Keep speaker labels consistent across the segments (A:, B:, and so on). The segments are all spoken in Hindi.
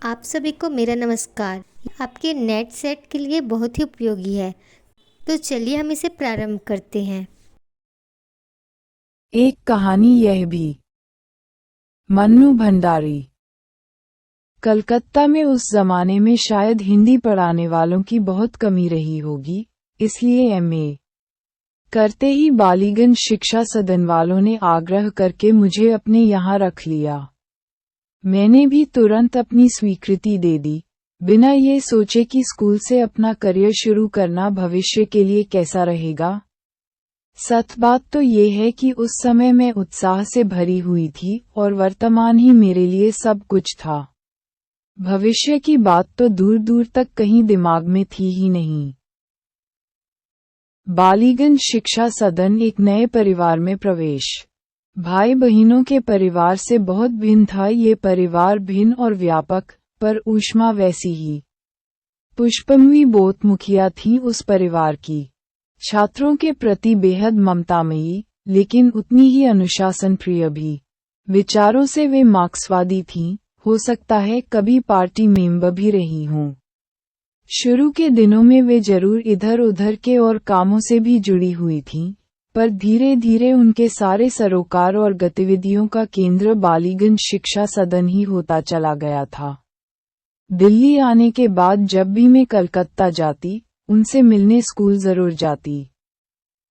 A: आप सभी को मेरा नमस्कार। आपके नेट सेट के लिए बहुत ही उपयोगी है। तो चलिए हम इसे प्रारंभ करते हैं।
B: एक कहानी यह भी। मन्नू भंडारी। कलकत्ता में उस जमाने में शायद हिंदी पढ़ाने वालों की बहुत कमी रही होगी, इसलिए एमए करते ही बालीगंज शिक्षा सदन वालों ने आग्रह करके मुझे अपने यहाँ रख लिया। मैंने भी तुरंत अपनी स्वीकृति दे दी, बिना ये सोचे कि स्कूल से अपना करियर शुरू करना भविष्य के लिए कैसा रहेगा। सच बात तो ये है कि उस समय मैं उत्साह से भरी हुई थी और वर्तमान ही मेरे लिए सब कुछ था। भविष्य की बात तो दूर दूर तक कहीं दिमाग में थी ही नहीं। बालीगंज शिक्षा सदन एक नए परिवार में प्रवेश। भाई बहनों के परिवार से बहुत भिन्न था ये परिवार, भिन्न और व्यापक, पर ऊष्मा वैसी ही। पुष्पमवी बोत मुखिया थी उस परिवार की। छात्रों के प्रति बेहद ममतामयी, लेकिन उतनी ही अनुशासन प्रिय भी। विचारों से वे मार्क्सवादी थीं, हो सकता है कभी पार्टी मेंबर भी रही हों। शुरू के दिनों में वे जरूर इधर उधर के और कामों से भी जुड़ी हुई थीं, पर धीरे धीरे उनके सारे सरोकार और गतिविधियों का केंद्र बालीगंज शिक्षा सदन ही होता चला गया था। दिल्ली आने के बाद जब भी मैं कलकत्ता जाती, उनसे मिलने स्कूल जरूर जाती।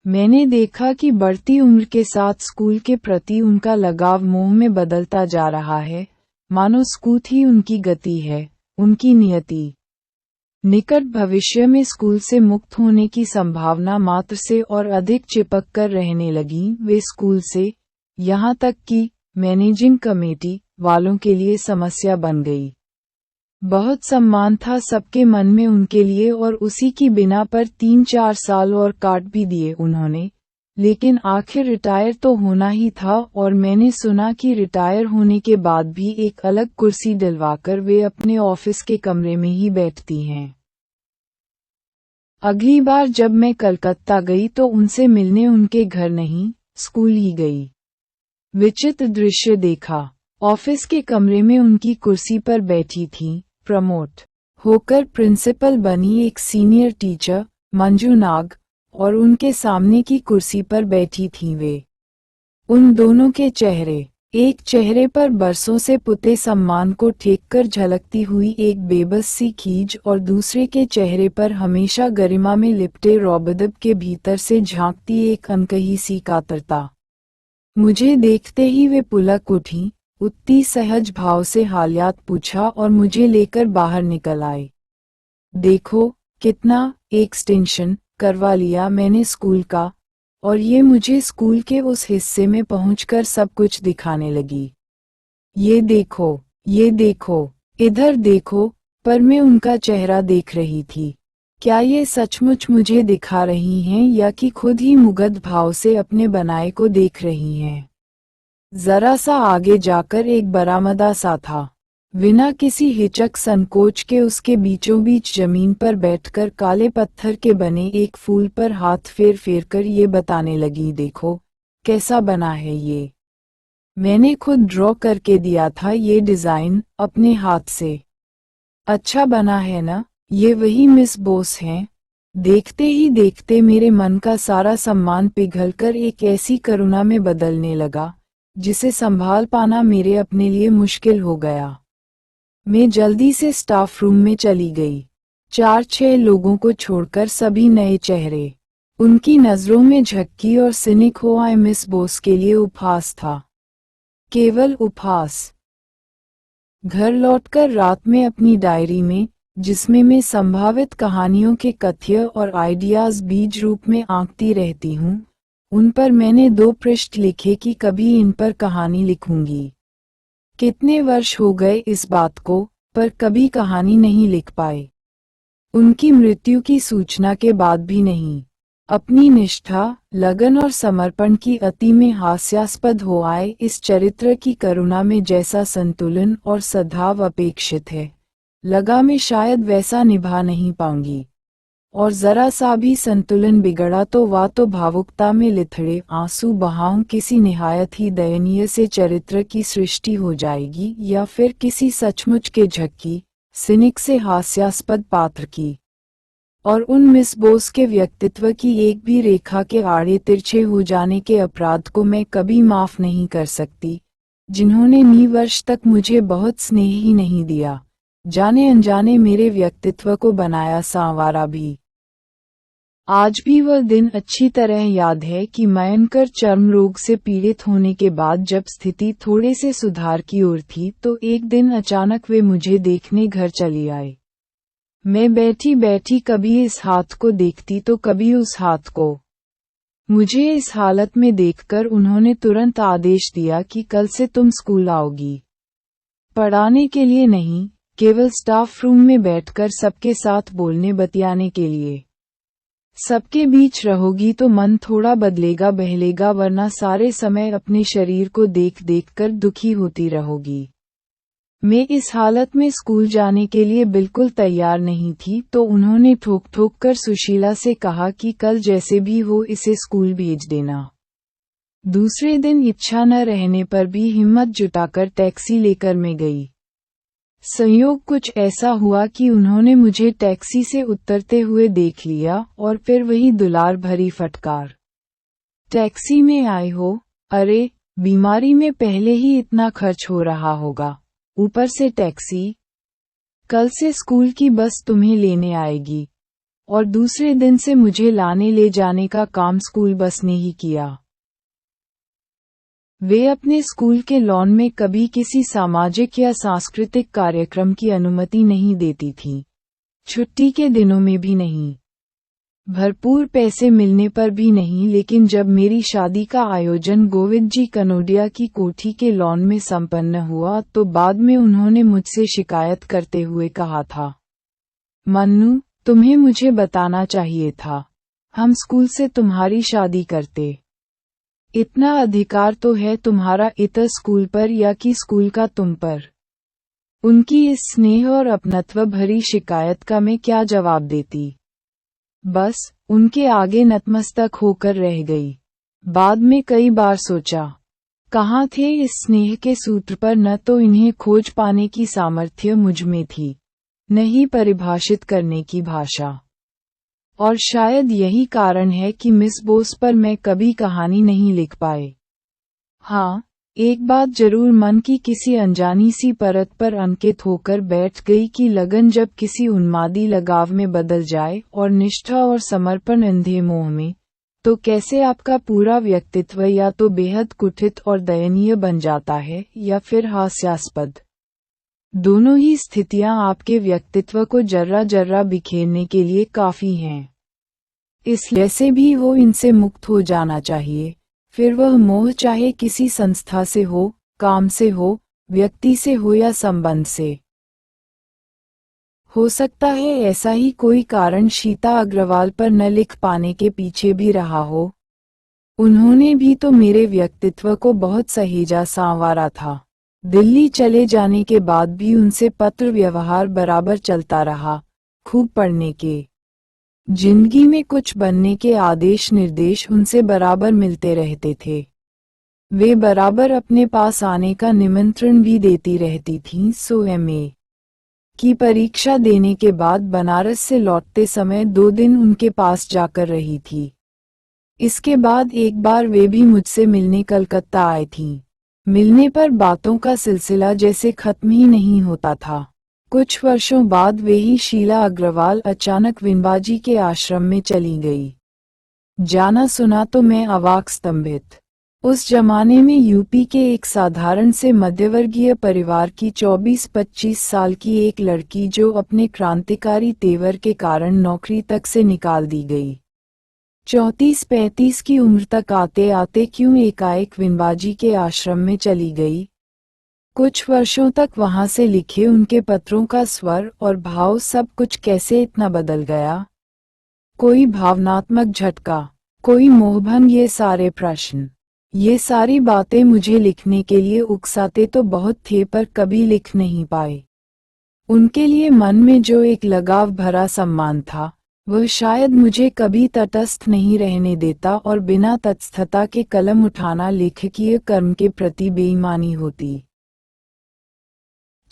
B: मैंने देखा कि बढ़ती उम्र के साथ स्कूल के प्रति उनका लगाव मोह में बदलता जा रहा है, मानो स्कूल ही उनकी गति है, उनकी नियति। निकट भविष्य में स्कूल से मुक्त होने की संभावना मात्र से और अधिक चिपक कर रहने लगी वे स्कूल से, यहाँ तक कि मैनेजिंग कमेटी वालों के लिए समस्या बन गई। बहुत सम्मान था सबके मन में उनके लिए और उसी की बिना पर 3-4 साल और काट भी दिए उन्होंने, लेकिन आखिर रिटायर तो होना ही था और मैंने सुना कि रिटायर होने के बाद भी एक अलग कुर्सी दिलवाकर वे अपने ऑफिस के कमरे में ही बैठती हैं। अगली बार जब मैं कलकत्ता गई तो उनसे मिलने उनके घर नहीं, स्कूल ही गई। विचित्र दृश्य देखा। ऑफिस के कमरे में उनकी कुर्सी पर बैठी थी, प्रमोट होकर प्रिंसिपल बनी एक सीनियर टीचर, मंजू नाग, और उनके सामने की कुर्सी पर बैठी थीं वे। उन दोनों के चेहरे, एक चेहरे पर बरसों से पुते सम्मान को ठेक कर झलकती हुई एक बेबस सी खींच और दूसरे के चेहरे पर हमेशा गरिमा में लिपटे रौबदब के भीतर से झांकती एक अनकही सी कातरता। मुझे देखते ही वे पुलक उठी, उतनी सहज भाव से हालियात पूछा और मुझे लेकर बाहर निकल आए। देखो, कितना एक्सटेंशन करवा लिया मैंने स्कूल का, और ये मुझे स्कूल के उस हिस्से में पहुंचकर सब कुछ दिखाने लगी। ये देखो, इधर देखो, पर मैं उनका चेहरा देख रही थी। क्या ये सचमुच मुझे दिखा रही हैं या कि खुद ही मुग्ध भाव से अपने बनाए को देख रही हैं? जरा सा आगे जाकर एक बरामदा सा था। बिना किसी हिचक संकोच के उसके बीचों बीच जमीन पर बैठकर काले पत्थर के बने एक फूल पर हाथ फेर फेर कर ये बताने लगी, देखो कैसा बना है ये। मैंने खुद ड्रॉ करके दिया था ये डिजाइन अपने हाथ से। अच्छा बना है ना? ये वही मिस बोस हैं। देखते ही देखते मेरे मन का सारा सम्मान पिघलकर एक ऐसी करुणा में बदलने लगा, जिसे संभाल पाना मेरे अपने लिए मुश्किल हो गया। मैं जल्दी से स्टाफ रूम में चली गई। 4-6 लोगों को छोड़कर सभी नए चेहरे। उनकी नजरों में झक्की और सिनिक हो आए मिस बोस के लिए उपहास था, केवल उपहास। घर लौटकर रात में अपनी डायरी में, जिसमें मैं संभावित कहानियों के कथ्य और आइडियाज बीज रूप में आंकती रहती हूँ, उन पर मैंने 2 पृष्ठ लिखे कि कभी इन पर कहानी लिखूंगी। कितने वर्ष हो गए इस बात को, पर कभी कहानी नहीं लिख पाए। उनकी मृत्यु की सूचना के बाद भी नहीं। अपनी निष्ठा, लगन और समर्पण की अति में हास्यास्पद हो आए इस चरित्र की करुणा में जैसा संतुलन और सद्भाव अपेक्षित है, लगा मैं शायद वैसा निभा नहीं पाऊंगी। और जरा सा भी संतुलन बिगड़ा तो वा तो भावुकता में लिथड़े आंसू बहाऊं किसी निहायत ही दयनीय से चरित्र की सृष्टि हो जाएगी, या फिर किसी सचमुच के झक्की सिनिक से हास्यास्पद पात्र की। और उन मिस बोस के व्यक्तित्व की एक भी रेखा के आड़े तिरछे हो जाने के अपराध को मैं कभी माफ नहीं कर सकती, जिन्होंने नी वर्ष तक मुझे बहुत स्नेह ही नहीं दिया, जाने अनजाने मेरे व्यक्तित्व को बनाया सांवारा भी। आज भी वह दिन अच्छी तरह याद है कि भयंकर चर्म रोग से पीड़ित होने के बाद जब स्थिति थोड़े से सुधार की ओर थी तो एक दिन अचानक वे मुझे देखने घर चली आए। मैं बैठी बैठी कभी इस हाथ को देखती तो कभी उस हाथ को। मुझे इस हालत में देखकर उन्होंने तुरंत आदेश दिया कि कल से तुम स्कूल आओगी, पढ़ाने के लिए नहीं, केवल स्टाफ रूम में बैठकर सबके साथ बोलने बतियाने के लिए। सबके बीच रहोगी तो मन थोड़ा बदलेगा बहलेगा, वरना सारे समय अपने शरीर को देख देख कर दुखी होती रहोगी। मैं इस हालत में स्कूल जाने के लिए बिल्कुल तैयार नहीं थी, तो उन्होंने ठोक ठोक कर सुशीला से कहा कि कल जैसे भी हो इसे स्कूल भेज देना। दूसरे दिन इच्छा न रहने पर भी हिम्मत जुटाकर टैक्सी लेकर मैं गई। संयोग कुछ ऐसा हुआ कि उन्होंने मुझे टैक्सी से उतरते हुए देख लिया और फिर वही दुलार भरी फटकार, टैक्सी में आए हो? अरे, बीमारी में पहले ही इतना खर्च हो रहा होगा, ऊपर से टैक्सी। कल से स्कूल की बस तुम्हें लेने आएगी। और दूसरे दिन से मुझे लाने ले जाने का काम स्कूल बस ने ही किया। वे अपने स्कूल के लॉन में कभी किसी सामाजिक या सांस्कृतिक कार्यक्रम की अनुमति नहीं देती थीं, छुट्टी के दिनों में भी नहीं, भरपूर पैसे मिलने पर भी नहीं। लेकिन जब मेरी शादी का आयोजन गोविंद जी कनोडिया की कोठी के लॉन में संपन्न हुआ तो बाद में उन्होंने मुझसे शिकायत करते हुए कहा था, मन्नू, तुम्हें मुझे बताना चाहिए था, हम स्कूल से तुम्हारी शादी करते। इतना अधिकार तो है तुम्हारा इतर स्कूल पर या कि स्कूल का तुम पर। उनकी इस स्नेह और अपनत्व भरी शिकायत का मैं क्या जवाब देती? बस उनके आगे नतमस्तक होकर रह गई। बाद में कई बार सोचा, कहाँ थे इस स्नेह के सूत्र पर? न तो इन्हें खोज पाने की सामर्थ्य मुझ में थी, न ही परिभाषित करने की भाषा। और शायद यही कारण है कि मिस बोस पर मैं कभी कहानी नहीं लिख पाए। हाँ, एक बात जरूर मन की किसी अनजानी सी परत पर अंकित होकर बैठ गई कि लगन जब किसी उन्मादी लगाव में बदल जाए और निष्ठा और समर्पण अंधे मोह में, तो कैसे आपका पूरा व्यक्तित्व या तो बेहद कुठित और दयनीय बन जाता है या फिर हास्यास्पद। दोनों ही स्थितियां आपके व्यक्तित्व को जर्रा जर्रा बिखेरने के लिए काफी हैं। इसलिए से भी हो इनसे मुक्त हो जाना चाहिए, फिर वह मोह चाहे किसी संस्था से हो, काम से हो, व्यक्ति से हो या संबंध से। हो सकता है ऐसा ही कोई कारण शीता अग्रवाल पर न लिख पाने के पीछे भी रहा हो। उन्होंने भी तो मेरे व्यक्तित्व को बहुत सहेजा सांवारा था। दिल्ली चले जाने के बाद भी उनसे पत्र व्यवहार बराबर चलता रहा, खूब पढ़ने के, जिंदगी में कुछ बनने के आदेश निर्देश उनसे बराबर मिलते रहते थे। वे बराबर अपने पास आने का निमंत्रण भी देती रहती थीं। सो एमए की परीक्षा देने के बाद बनारस से लौटते समय 2 दिन उनके पास जाकर रही थी। इसके बाद एक बार वे भी मुझसे मिलने कलकत्ता आई थीं। मिलने पर बातों का सिलसिला जैसे खत्म ही नहीं होता था। कुछ वर्षों बाद वे ही शीला अग्रवाल अचानक विनबाजी के आश्रम में चली गई। जाना सुना तो मैं अवाक स्तंभित। उस जमाने में यूपी के एक साधारण से मध्यवर्गीय परिवार की 24-25 साल की एक लड़की जो अपने क्रांतिकारी तेवर के कारण नौकरी तक से निकाल दी गई, 34-35 की उम्र तक आते आते क्यों एकाएक विनबाजी के आश्रम में चली गई? कुछ वर्षों तक वहां से लिखे उनके पत्रों का स्वर और भाव सब कुछ कैसे इतना बदल गया? कोई भावनात्मक झटका, कोई मोहभंग, ये सारे प्रश्न, ये सारी बातें मुझे लिखने के लिए उकसाते तो बहुत थे पर कभी लिख नहीं पाए। उनके लिए मन में जो एक लगाव भरा सम्मान था, वह शायद मुझे कभी तटस्थ नहीं रहने देता और बिना तटस्थता के कलम उठाना लेखकीय कर्म के प्रति बेईमानी होती।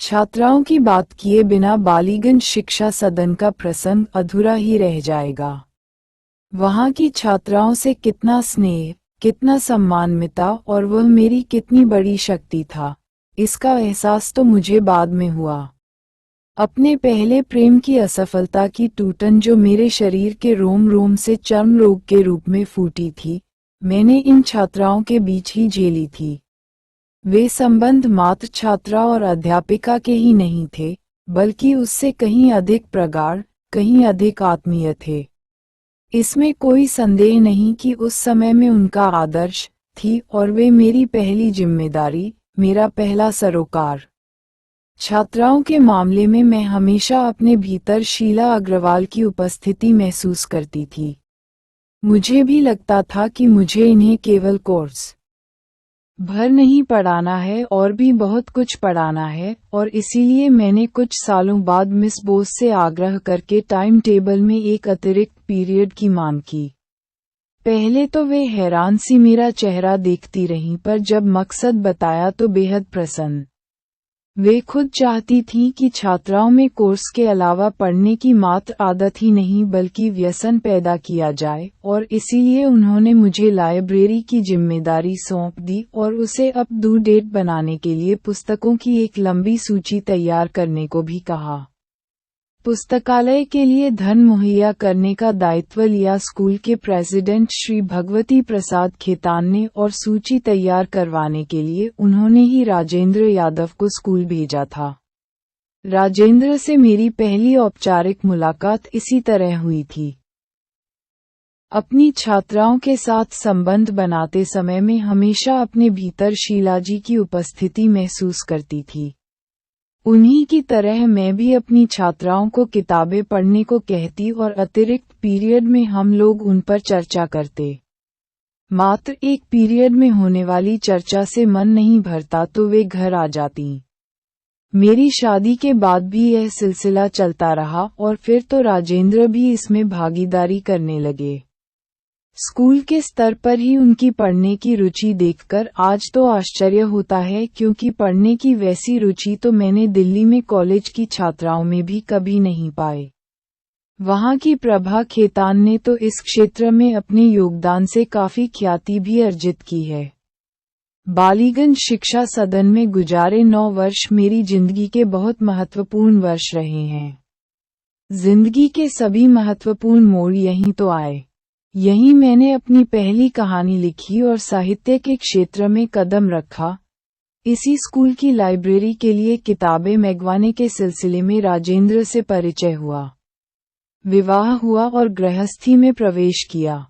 B: छात्राओं की बात किए बिना बालीगंज शिक्षा सदन का प्रसंग अधूरा ही रह जाएगा। वहां की छात्राओं से कितना स्नेह, कितना सम्मान मिला और वह मेरी कितनी बड़ी शक्ति था, इसका एहसास तो मुझे बाद में हुआ। अपने पहले प्रेम की असफलता की टूटन जो मेरे शरीर के रोम रोम से चर्म रोग के रूप में फूटी थी, मैंने इन छात्राओं के बीच ही झेली थी। वे संबंध मात्र छात्रा और अध्यापिका के ही नहीं थे, बल्कि उससे कहीं अधिक प्रगाढ़, कहीं अधिक आत्मीय थे। इसमें कोई संदेह नहीं कि उस समय में उनका आदर्श थी और वे मेरी पहली जिम्मेदारी, मेरा पहला सरोकार। छात्राओं के मामले में मैं हमेशा अपने भीतर शीला अग्रवाल की उपस्थिति महसूस करती थी। मुझे भी लगता था कि मुझे इन्हें केवल कोर्स भर नहीं पढ़ाना है और भी बहुत कुछ पढ़ाना है, और इसीलिए मैंने कुछ सालों बाद मिस बोस से आग्रह करके टाइम टेबल में एक अतिरिक्त पीरियड की मांग की। पहले तो वे हैरान सी मेरा चेहरा देखती रहीं, पर जब मकसद बताया तो बेहद प्रसन्न। वे खुद चाहती थीं कि छात्राओं में कोर्स के अलावा पढ़ने की मात्र आदत ही नहीं बल्कि व्यसन पैदा किया जाए, और इसीलिए उन्होंने मुझे लाइब्रेरी की जिम्मेदारी सौंप दी और उसे अप टू डेट बनाने के लिए पुस्तकों की एक लंबी सूची तैयार करने को भी कहा। पुस्तकालय के लिए धन मुहैया करने का दायित्व लिया स्कूल के प्रेसिडेंट श्री भगवती प्रसाद खेतान ने, और सूची तैयार करवाने के लिए उन्होंने ही राजेंद्र यादव को स्कूल भेजा था। राजेंद्र से मेरी पहली औपचारिक मुलाकात इसी तरह हुई थी। अपनी छात्राओं के साथ संबंध बनाते समय मैं हमेशा अपने भीतर शीलाजी की उपस्थिति महसूस करती थी। उन्हीं की तरह मैं भी अपनी छात्राओं को किताबें पढ़ने को कहती और अतिरिक्त पीरियड में हम लोग उन पर चर्चा करते। मात्र एक पीरियड में होने वाली चर्चा से मन नहीं भरता तो वे घर आ जाती। मेरी शादी के बाद भी यह सिलसिला चलता रहा और फिर तो राजेंद्र भी इसमें भागीदारी करने लगे। स्कूल के स्तर पर ही उनकी पढ़ने की रुचि देखकर आज तो आश्चर्य होता है, क्योंकि पढ़ने की वैसी रुचि तो मैंने दिल्ली में कॉलेज की छात्राओं में भी कभी नहीं पाई। वहां की प्रभा खेतान ने तो इस क्षेत्र में अपने योगदान से काफी ख्याति भी अर्जित की है। बालीगंज शिक्षा सदन में गुजारे 9 वर्ष मेरी जिंदगी के बहुत महत्वपूर्ण वर्ष रहे हैं। जिंदगी के सभी महत्वपूर्ण मोड़ यहीं तो आए। यहीं मैंने अपनी पहली कहानी लिखी और साहित्य के क्षेत्र में कदम रखा। इसी स्कूल की लाइब्रेरी के लिए किताबें मंगवाने के सिलसिले में राजेंद्र से परिचय हुआ। विवाह हुआ और गृहस्थी में प्रवेश किया।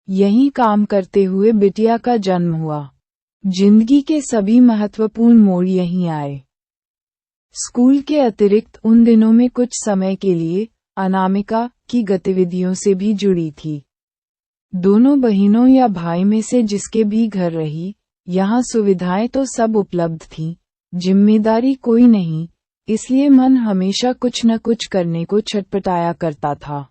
B: यहीं काम करते हुए बिटिया का जन्म हुआ। जिंदगी के सभी महत्वपूर्ण मोड़ यहीं आए। स्कूल के अतिरिक्त उन दिनों में कुछ समय के लिए अनामिका की गतिविधियों से भी जुड़ी थी। दोनों बहनों या भाई में से जिसके भी घर रही, यहाँ सुविधाएं तो सब उपलब्ध थीं, जिम्मेदारी कोई नहीं, इसलिए मन हमेशा कुछ न कुछ करने को छटपटाया करता था।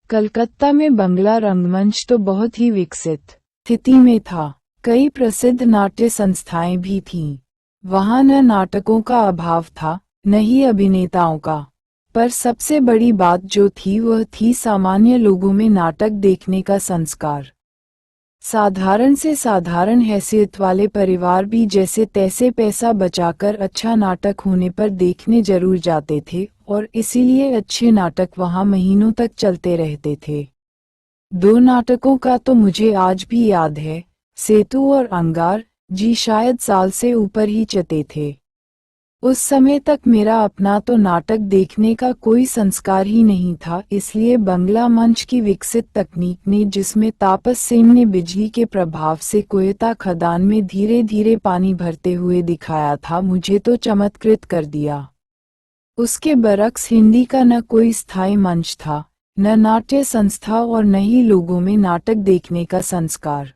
B: कलकत्ता में बंगला रंगमंच तो बहुत ही विकसित स्थिति में था। कई प्रसिद्ध नाट्य संस्थाएं भी थीं। वहां न नाटकों का अभाव था, न ही अभिनेताओं का, पर सबसे बड़ी बात जो थी वह थी सामान्य लोगों में नाटक देखने का संस्कार। साधारण से साधारण हैसियत वाले परिवार भी जैसे तैसे पैसा बचाकर अच्छा नाटक होने पर देखने जरूर जाते थे, और इसीलिए अच्छे नाटक वहां महीनों तक चलते रहते थे। 2 नाटकों का तो मुझे आज भी याद है, सेतु और अंगार जी शायद साल से ऊपर ही चलते थे। उस समय तक मेरा अपना तो नाटक देखने का कोई संस्कार ही नहीं था, इसलिए बंगला मंच की विकसित तकनीक ने, जिसमें तापस सेन ने बिजली के प्रभाव से कोयता खदान में धीरे धीरे पानी भरते हुए दिखाया था, मुझे तो चमत्कृत कर दिया। उसके बरक्स हिंदी का न कोई स्थायी मंच था, न नाट्य संस्था और न ही लोगों में नाटक देखने का संस्कार।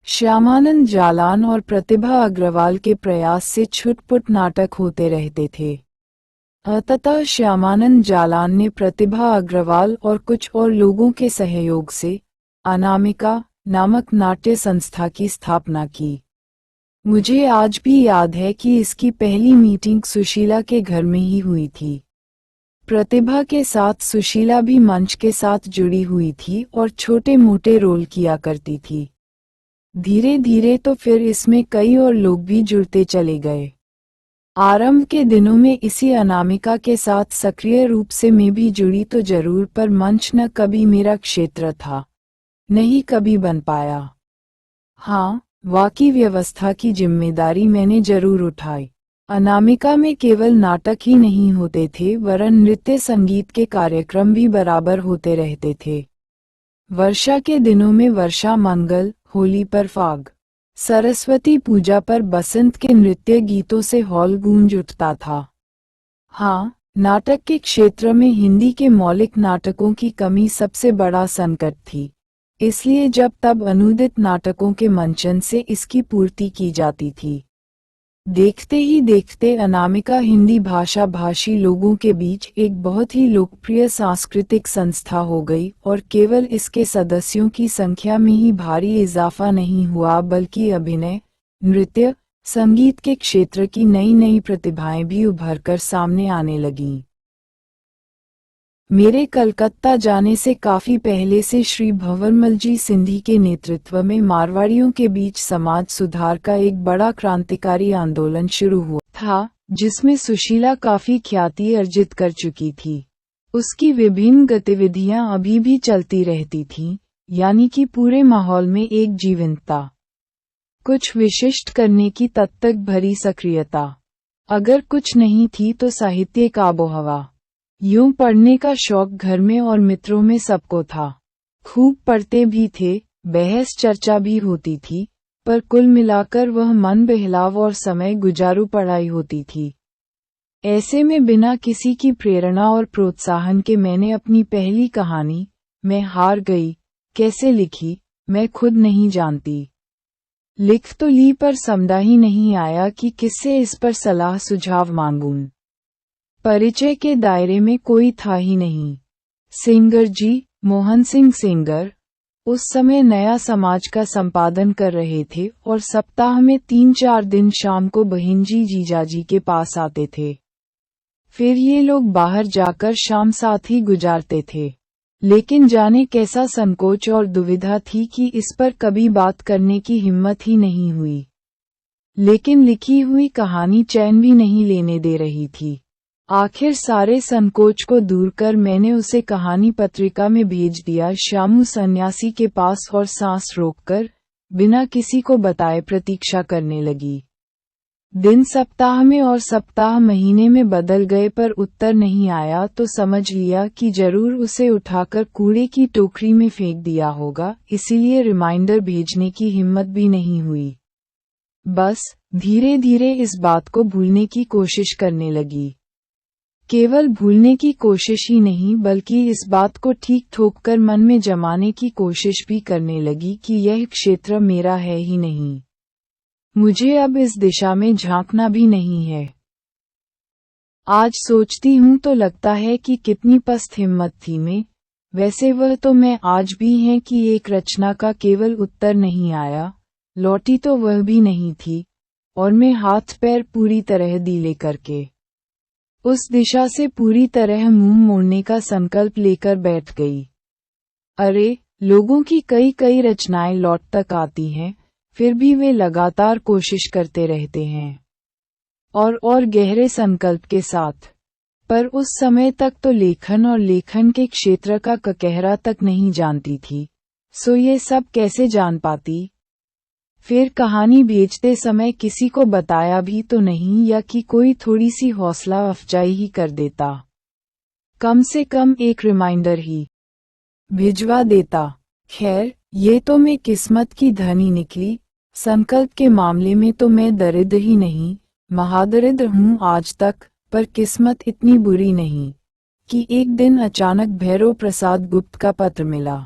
B: श्यामानंद जालान और प्रतिभा अग्रवाल के प्रयास से छुटपुट नाटक होते रहते थे। तथा श्यामानंद जालान ने प्रतिभा अग्रवाल और कुछ और लोगों के सहयोग से अनामिका नामक नाट्य संस्था की स्थापना की। मुझे आज भी याद है कि इसकी पहली मीटिंग सुशीला के घर में ही हुई थी। प्रतिभा के साथ सुशीला भी मंच के साथ जुड़ी हुई थी और छोटे मोटे रोल किया करती थी। धीरे धीरे तो फिर इसमें कई और लोग भी जुड़ते चले गए। आरंभ के दिनों में इसी अनामिका के साथ सक्रिय रूप से मैं भी जुड़ी तो जरूर, पर मंच न कभी मेरा क्षेत्र था, नहीं कभी बन पाया। हाँ, वाकई व्यवस्था की जिम्मेदारी मैंने जरूर उठाई। अनामिका में केवल नाटक ही नहीं होते थे, वरन नृत्य संगीत के कार्यक्रम भी बराबर होते रहते थे। वर्षा के दिनों में वर्षा मंगल, होली पर फाग, सरस्वती पूजा पर बसंत के नृत्य गीतों से हॉल गूंज उठता था। हाँ, नाटक के क्षेत्र में हिंदी के मौलिक नाटकों की कमी सबसे बड़ा संकट थी, इसलिए जब तब अनुदित नाटकों के मंचन से इसकी पूर्ति की जाती थी। देखते ही देखते अनामिका हिंदी भाषा भाषी लोगों के बीच एक बहुत ही लोकप्रिय सांस्कृतिक संस्था हो गई और केवल इसके सदस्यों की संख्या में ही भारी इजाफा नहीं हुआ, बल्कि अभिनय, नृत्य, संगीत के क्षेत्र की नई नई प्रतिभाएं भी उभरकर सामने आने लगीं। मेरे कलकत्ता जाने से काफी पहले से श्री भंवरमल जी सिंधी के नेतृत्व में मारवाड़ियों के बीच समाज सुधार का एक बड़ा क्रांतिकारी आंदोलन शुरू हुआ था, जिसमें सुशीला काफी ख्याति अर्जित कर चुकी थी। उसकी विभिन्न गतिविधियां अभी भी चलती रहती थीं, यानी कि पूरे माहौल में एक जीवंतता, कुछ विशिष्ट करने की तब तक भरी सक्रियता। अगर कुछ नहीं थी तो साहित्य का आबोहवा। यूं पढ़ने का शौक घर में और मित्रों में सबको था। खूब पढ़ते भी थे, बहस चर्चा भी होती थी, पर कुल मिलाकर वह मन बहलाव और समय गुजारू पढ़ाई होती थी। ऐसे में बिना किसी की प्रेरणा और प्रोत्साहन के मैंने अपनी पहली कहानी मैं हार गई कैसे लिखी, मैं खुद नहीं जानती। लिख तो ली, पर समझा ही नहीं आया कि किससे इस पर सलाह सुझाव मांगूं। परिचय के दायरे में कोई था ही नहीं। सेंगर जी, मोहन सिंह सेंगर, उस समय नया समाज का संपादन कर रहे थे और सप्ताह में 3-4 दिन शाम को बहन जी जीजाजी के पास आते थे। फिर ये लोग बाहर जाकर शाम साथ ही गुजारते थे। लेकिन जाने कैसा संकोच और दुविधा थी कि इस पर कभी बात करने की हिम्मत ही नहीं हुई। लेकिन लिखी हुई कहानी चैन भी नहीं लेने दे रही थी। आखिर सारे संकोच को दूर कर मैंने उसे कहानी पत्रिका में भेज दिया श्यामू सन्यासी के पास और सांस रोककर बिना किसी को बताए प्रतीक्षा करने लगी। दिन सप्ताह में और सप्ताह महीने में बदल गए, पर उत्तर नहीं आया तो समझ लिया कि जरूर उसे उठाकर कूड़े की टोकरी में फेंक दिया होगा, इसीलिए रिमाइंडर भेजने की हिम्मत भी नहीं हुई। बस धीरे धीरे इस बात को भूलने की कोशिश करने लगी। केवल भूलने की कोशिश ही नहीं, बल्कि इस बात को ठीक ठोक कर मन में जमाने की कोशिश भी करने लगी कि यह क्षेत्र मेरा है ही नहीं। मुझे अब इस दिशा में झांकना भी नहीं है। आज सोचती हूँ तो लगता है कि कितनी पस्त हिम्मत थी मैं। वैसे वह तो मैं आज भी है कि एक रचना का केवल उत्तर नहीं आया, लौटी तो वह भी नहीं थी, और मैं हाथ पैर पूरी तरह ढीले करके उस दिशा से पूरी तरह मुंह मोड़ने का संकल्प लेकर बैठ गई। अरे, लोगों की कई कई रचनाएं लौट तक आती हैं, फिर भी वे लगातार कोशिश करते रहते हैं, और गहरे संकल्प के साथ। पर उस समय तक तो लेखन और लेखन के क्षेत्र का ककहरा तक नहीं जानती थी, सो ये सब कैसे जान पाती। फिर कहानी भेजते समय किसी को बताया भी तो नहीं, या कि कोई थोड़ी सी हौसला अफजाई ही कर देता, कम से कम एक रिमाइंडर ही भिजवा देता। खैर, ये तो मैं किस्मत की धनी निकली। संकल्प के मामले में तो मैं दरिद्र ही नहीं, महादरिद्र हूँ आज तक, पर किस्मत इतनी बुरी नहीं कि एक दिन अचानक भैरव प्रसाद गुप्त का पत्र मिला।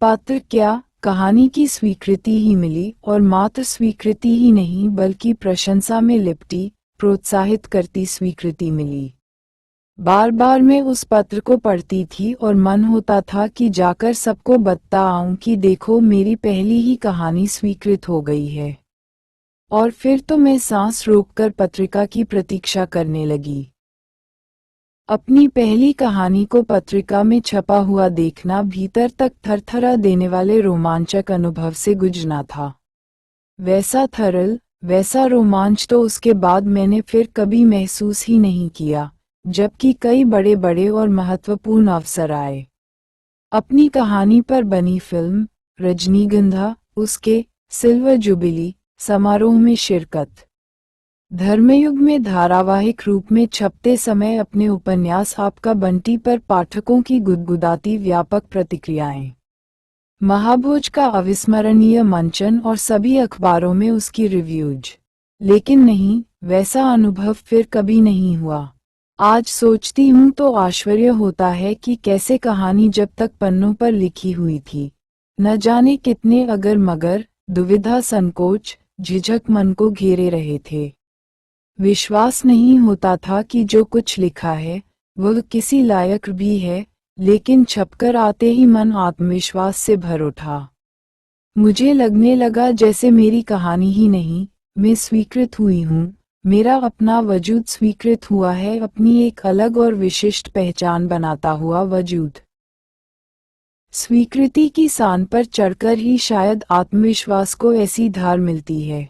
B: पत्र क्या, कहानी की स्वीकृति ही मिली, और मात्र स्वीकृति ही नहीं बल्कि प्रशंसा में लिपटी, प्रोत्साहित करती स्वीकृति मिली। बार बार मैं उस पत्र को पढ़ती थी और मन होता था कि जाकर सबको बता आऊं कि देखो मेरी पहली ही कहानी स्वीकृत हो गई है। और फिर तो मैं सांस रोककर पत्रिका की प्रतीक्षा करने लगी। अपनी पहली कहानी को पत्रिका में छपा हुआ देखना भीतर तक थरथरा देने वाले रोमांचक अनुभव से गुजरना था। वैसा थर्ल, वैसा रोमांच तो उसके बाद मैंने फिर कभी महसूस ही नहीं किया, जबकि कई बड़े बड़े और महत्वपूर्ण अवसर आए। अपनी कहानी पर बनी फिल्म रजनीगंधा, उसके सिल्वर जुबिली समारोह में शिरकत, धर्मयुग में धारावाहिक रूप में छपते समय अपने उपन्यास आपका बंटी पर पाठकों की गुदगुदाती व्यापक प्रतिक्रियाएं, महाभोज का अविस्मरणीय मंचन और सभी अखबारों में उसकी रिव्यूज। लेकिन नहीं, वैसा अनुभव फिर कभी नहीं हुआ। आज सोचती हूँ तो आश्चर्य होता है कि कैसे कहानी जब तक पन्नों पर लिखी हुई थी, न जाने कितने अगर मगर, दुविधा, संकोच, झिझक मन को घेरे रहे थे। विश्वास नहीं होता था कि जो कुछ लिखा है वह किसी लायक भी है, लेकिन छपकर आते ही मन आत्मविश्वास से भर उठा। मुझे लगने लगा जैसे मेरी कहानी ही नहीं, मैं स्वीकृत हुई हूँ, मेरा अपना वजूद स्वीकृत हुआ है, अपनी एक अलग और विशिष्ट पहचान बनाता हुआ वजूद। स्वीकृति की सान पर चढ़कर ही शायद आत्मविश्वास को ऐसी धार मिलती है।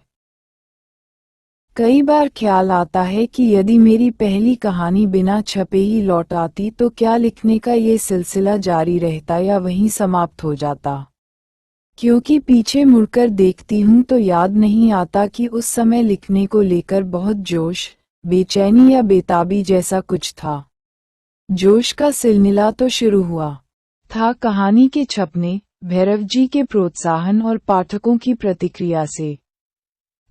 B: कई बार ख्याल आता है कि यदि मेरी पहली कहानी बिना छपे ही लौट आती तो क्या लिखने का ये सिलसिला जारी रहता या वहीं समाप्त हो जाता। क्योंकि पीछे मुड़कर देखती हूँ तो याद नहीं आता कि उस समय लिखने को लेकर बहुत जोश, बेचैनी या बेताबी जैसा कुछ था। जोश का सिलसिला तो शुरू हुआ था कहानी के छपने, भैरव जी के प्रोत्साहन और पाठकों की प्रतिक्रिया से।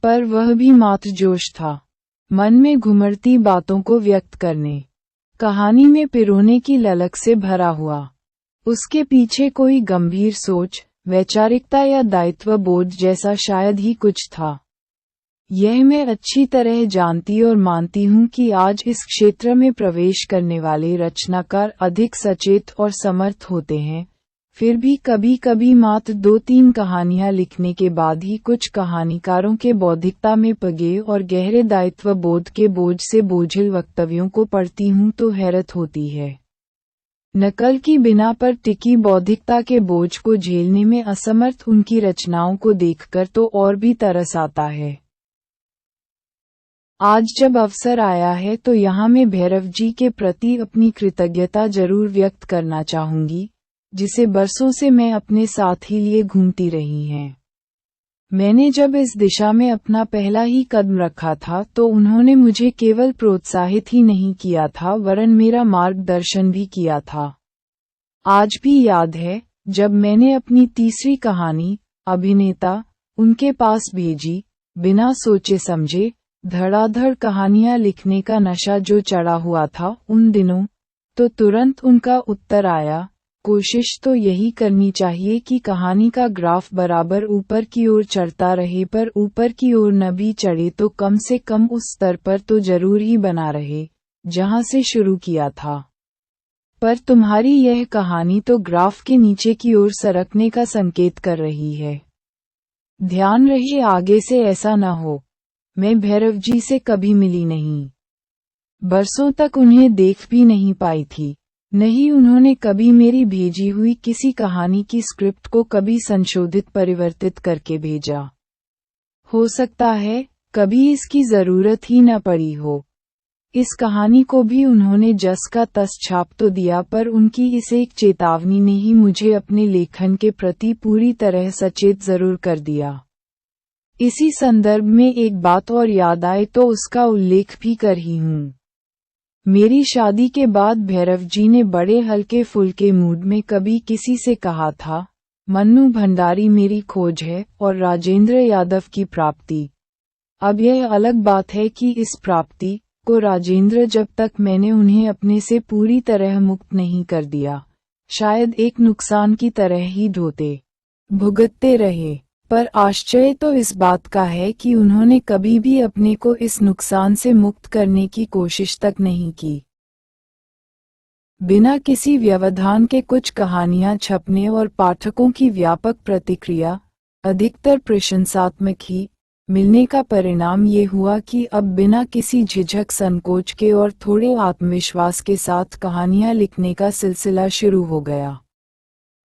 B: पर वह भी मात्र जोश था, मन में घुमड़ती बातों को व्यक्त करने, कहानी में पिरोने की ललक से भरा हुआ। उसके पीछे कोई गंभीर सोच, वैचारिकता या दायित्व बोध जैसा शायद ही कुछ था। यह मैं अच्छी तरह जानती और मानती हूँ कि आज इस क्षेत्र में प्रवेश करने वाले रचनाकार अधिक सचेत और समर्थ होते हैं। फिर भी कभी कभी मात्र 2-3 कहानियां लिखने के बाद ही कुछ कहानीकारों के बौद्धिकता में पगे और गहरे दायित्व बोध के बोझ से बोझिल वक्तव्यों को पढ़ती हूँ तो हैरत होती है। नकल की बिना पर टिकी बौद्धिकता के बोझ को झेलने में असमर्थ उनकी रचनाओं को देखकर तो और भी तरस आता है। आज जब अवसर आया है तो यहाँ मैं भैरव जी के प्रति अपनी कृतज्ञता जरूर व्यक्त करना चाहूंगी, जिसे बरसों से मैं अपने साथ ही लिए घूमती रही हैं। मैंने जब इस दिशा में अपना पहला ही कदम रखा था तो उन्होंने मुझे केवल प्रोत्साहित ही नहीं किया था वरन मेरा मार्गदर्शन भी किया था। आज भी याद है जब मैंने अपनी तीसरी कहानी अभिनेता उनके पास भेजी, बिना सोचे समझे धड़ाधड़ कहानियां लिखने का नशा जो चढ़ा हुआ था उन दिनों, तो तुरंत उनका उत्तर आया, कोशिश तो यही करनी चाहिए कि कहानी का ग्राफ बराबर ऊपर की ओर चढ़ता रहे, पर ऊपर की ओर न भी चढ़े तो कम से कम उस स्तर पर तो जरूर ही बना रहे जहां से शुरू किया था। पर तुम्हारी यह कहानी तो ग्राफ के नीचे की ओर सरकने का संकेत कर रही है। ध्यान रहे आगे से ऐसा न हो। मैं भैरव जी से कभी मिली नहीं, बरसों तक उन्हें देख भी नहीं पाई थी, नहीं उन्होंने कभी मेरी भेजी हुई किसी कहानी की स्क्रिप्ट को कभी संशोधित परिवर्तित करके भेजा। हो सकता है कभी इसकी जरूरत ही न पड़ी हो। इस कहानी को भी उन्होंने जस का तस छाप तो दिया, पर उनकी इस एक चेतावनी ने ही मुझे अपने लेखन के प्रति पूरी तरह सचेत जरूर कर दिया। इसी संदर्भ में एक बात और याद आए तो उसका उल्लेख भी कर ही हूँ। मेरी शादी के बाद भैरव जी ने बड़े हल्के फुल्के मूड में कभी किसी से कहा था, मन्नू भंडारी मेरी खोज है और राजेंद्र यादव की प्राप्ति। अब यह अलग बात है कि इस प्राप्ति को राजेंद्र जब तक मैंने उन्हें अपने से पूरी तरह मुक्त नहीं कर दिया, शायद एक नुकसान की तरह ही ढोते भुगतते रहे। पर आश्चर्य तो इस बात का है कि उन्होंने कभी भी अपने को इस नुकसान से मुक्त करने की कोशिश तक नहीं की। बिना किसी व्यवधान के कुछ कहानियां छपने और पाठकों की व्यापक प्रतिक्रिया, अधिकतर प्रशंसात्मक ही, मिलने का परिणाम ये हुआ कि अब बिना किसी झिझक संकोच के और थोड़े आत्मविश्वास के साथ कहानियां लिखने का सिलसिला शुरू हो गया।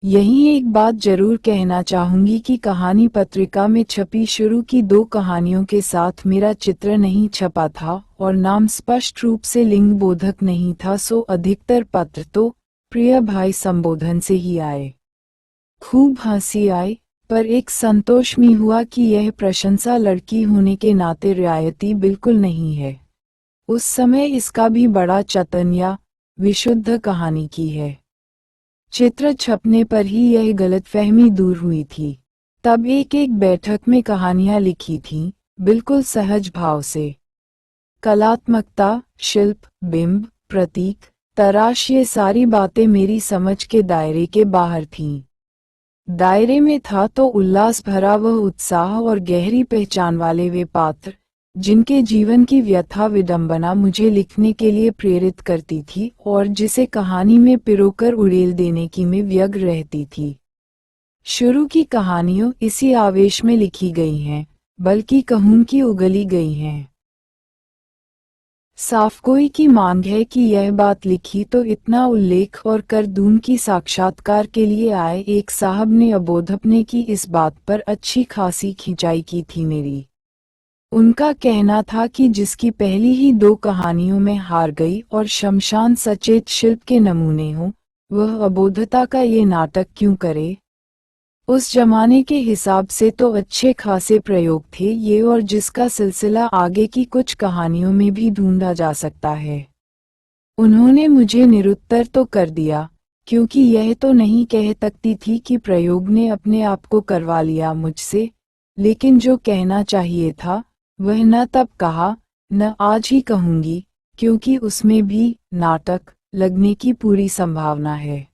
B: यहीं एक बात जरूर कहना चाहूंगी कि कहानी पत्रिका में छपी शुरू की 2 कहानियों के साथ मेरा चित्र नहीं छपा था और नाम स्पष्ट रूप से लिंग बोधक नहीं था, सो अधिकतर पत्र तो प्रिय भाई संबोधन से ही आए। खूब हंसी आई, पर एक संतोष में हुआ कि यह प्रशंसा लड़की होने के नाते रियायती बिल्कुल नहीं है। उस समय इसका भी बड़ा चतन्या विशुद्ध कहानी की है। चित्र छपने पर ही यह गलतफहमी दूर हुई थी। तब एक बैठक में कहानियां लिखी थीं, बिल्कुल सहज भाव से। कलात्मकता, शिल्प, बिंब, प्रतीक, तराश, ये सारी बातें मेरी समझ के दायरे के बाहर थीं। दायरे में था तो उल्लास भरा वह उत्साह और गहरी पहचान वाले वे पात्र, जिनके जीवन की व्यथा विडंबना मुझे लिखने के लिए प्रेरित करती थी और जिसे कहानी में पिरोकर उड़ेल देने की मैं व्यग्र रहती थी। शुरू की कहानियों इसी आवेश में लिखी गई हैं, बल्कि कहूं कि उगली गई हैं। साफ कोई की मांग है कि यह बात लिखी तो इतना उल्लेख और कर दूं कि साक्षात्कार के लिए आए एक साहब ने अबोधपने की इस बात पर अच्छी खासी खिंचाई की थी मेरी। उनका कहना था कि जिसकी पहली ही 2 कहानियों में हार गई और शमशान सचेत शिल्प के नमूने हों, वह अबोधता का ये नाटक क्यों करे। उस जमाने के हिसाब से तो अच्छे खासे प्रयोग थे ये, और जिसका सिलसिला आगे की कुछ कहानियों में भी ढूंढा जा सकता है। उन्होंने मुझे निरुत्तर तो कर दिया, क्योंकि यह तो नहीं कह सकती थी कि प्रयोग ने अपने आप को करवा लिया मुझसे, लेकिन जो कहना चाहिए था वह न तब कहा न आज ही कहूंगी, क्योंकि उसमें भी नाटक लगने की पूरी संभावना है।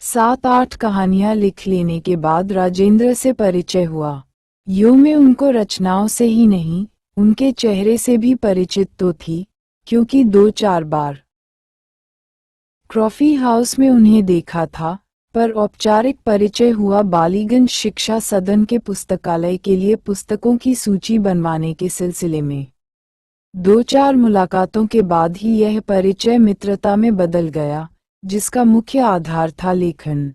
B: 7-8 कहानियां लिख लेने के बाद राजेंद्र से परिचय हुआ। यूं मैं उनको रचनाओं से ही नहीं, उनके चेहरे से भी परिचित तो थी, क्योंकि 2-4 बार कॉफी हाउस में उन्हें देखा था, पर औपचारिक परिचय हुआ बालीगंज शिक्षा सदन के पुस्तकालय के लिए पुस्तकों की सूची बनवाने के सिलसिले में। 2-4 मुलाकातों के बाद ही यह परिचय मित्रता में बदल गया, जिसका मुख्य आधार था लेखन।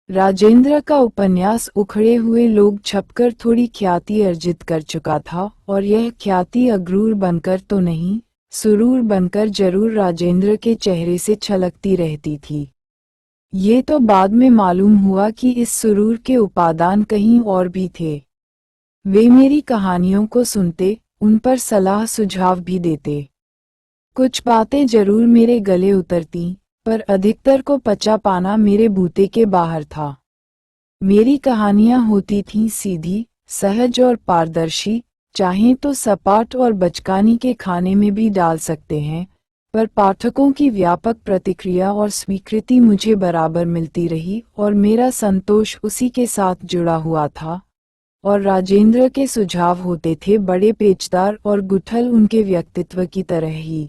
B: राजेंद्र का उपन्यास उखड़े हुए लोग छपकर थोड़ी ख्याति अर्जित कर चुका था, और यह ख्याति अगरूर बनकर तो नहीं, सुरूर बनकर जरूर राजेंद्र के चेहरे से छलकती रहती थी। ये तो बाद में मालूम हुआ कि इस सुरूर के उपादान कहीं और भी थे। वे मेरी कहानियों को सुनते, उन पर सलाह सुझाव भी देते। कुछ बातें जरूर मेरे गले उतरती, पर अधिकतर को पचा पाना मेरे बूते के बाहर था। मेरी कहानियां होती थीं सीधी, सहज और पारदर्शी, चाहें तो सपाट और बचकानी के खाने में भी डाल सकते हैं, पर पाठकों की व्यापक प्रतिक्रिया और स्वीकृति मुझे बराबर मिलती रही और मेरा संतोष उसी के साथ जुड़ा हुआ था। और राजेंद्र के सुझाव होते थे बड़े पेचदार और गुठल उनके व्यक्तित्व की तरह ही।